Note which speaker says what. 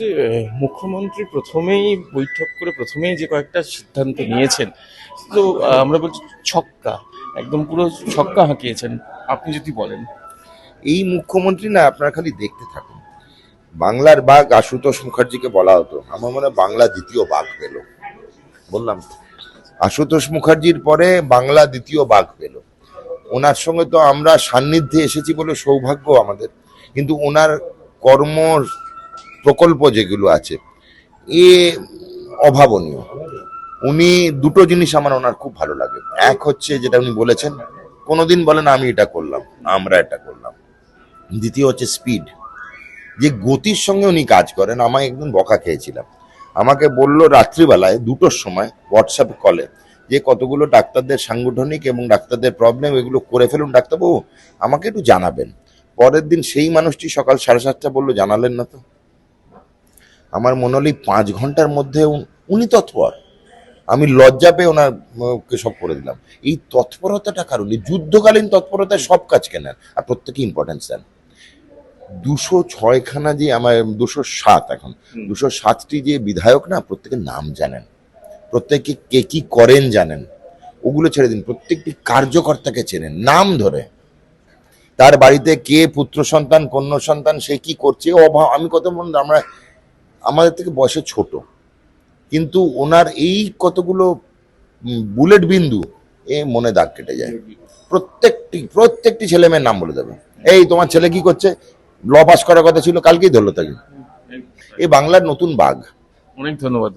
Speaker 1: যে মুখ্যমন্ত্রী প্রথমেই বৈঠক করে প্রথমেই যে কয়েকটা সিদ্ধান্ত নিয়েছেন, তো আমরা বলছি ছক্কা, একদম পুরো ছক্কা হাঁকিয়েছেন। আপনি যদি বলেন।
Speaker 2: এই মুখ্যমন্ত্রী না, আপনারা খালি দেখতে থাকুন। বাংলার বাঘ আশুতোষ মুখার্জিকে বলা হতো, আমার মনে হয় বাংলা দ্বিতীয় বাঘ পেল। বললাম তো, আশুতোষ মুখার্জির পরে বাংলা দ্বিতীয় বাঘ পেল। ওনার সঙ্গে তো আমরা সান্নিধ্যে এসেছি বলে সৌভাগ্য আমাদের, কিন্তু ওনার কর্ম প্রকল্প যেগুলো আছে এ অভাবনীয়। উনি দুটো জিনিস আমার ওনার খুব ভালো লাগে। এক হচ্ছে যেটা উনি বলেছেন, কোনোদিন বলেন আমি এটা করলাম, আমরা এটা করলাম। দ্বিতীয় হচ্ছে স্পিড, যে গতির সঙ্গে উনি কাজ করেন। আমায় একদিন বকা খেয়েছিলাম, আমাকে বলল রাত্রিবেলায় 2টোর সময় হোয়াটসঅ্যাপ কলে যে কতগুলো ডাক্তারদের সাংগঠনিক এবং ডাক্তারদের প্রবলেম এগুলো করে ফেলুন ডাক্তারবাবু, আমাকে একটু জানাবেন। পরের দিন সেই মানুষটি সকাল 7:30 বললো জানালেন না তো। আমার মনে হলো 5 ঘন্টার মধ্যে উনি তৎপর। আমি লজ্জা পেয়ে ওনাকে সব করে দিলাম। এই তৎপরতাটা কারণে যুদ্ধকালীন তৎপরতায় সব কাজ কেনেন আর প্রত্যেকে ইম্পর্টেন্স দেন। 206খানা যে আমার 207, এখন 207টি যে বিধায়ক না, প্রত্যেকের নাম জানেন, প্রত্যেকে কে কি করেন জানেন। ওগুলো ছেড়ে দিন, প্রত্যেকটি কার্যকর্তাকে চেনেন নাম ধরে। তার বাড়িতে কে পুত্র সন্তান কন্যা সন্তান, সে কি করছে অভাব। আমি কত মনে, আমরা আমাদের থেকে বয়সে ছোট, কিন্তু ওনার এই কতগুলো বুলেট বিন্দু এ মনে দাগ কেটে যায়। প্রত্যেকটি ছেলে মেয়ের নাম বলে দেবে, এই তোমার ছেলে কি করছে, ল পাস করার কথা ছিল, কালকেই ধরলো তাকে। এই বাংলার নতুন বাঘ।
Speaker 1: অনেক ধন্যবাদ।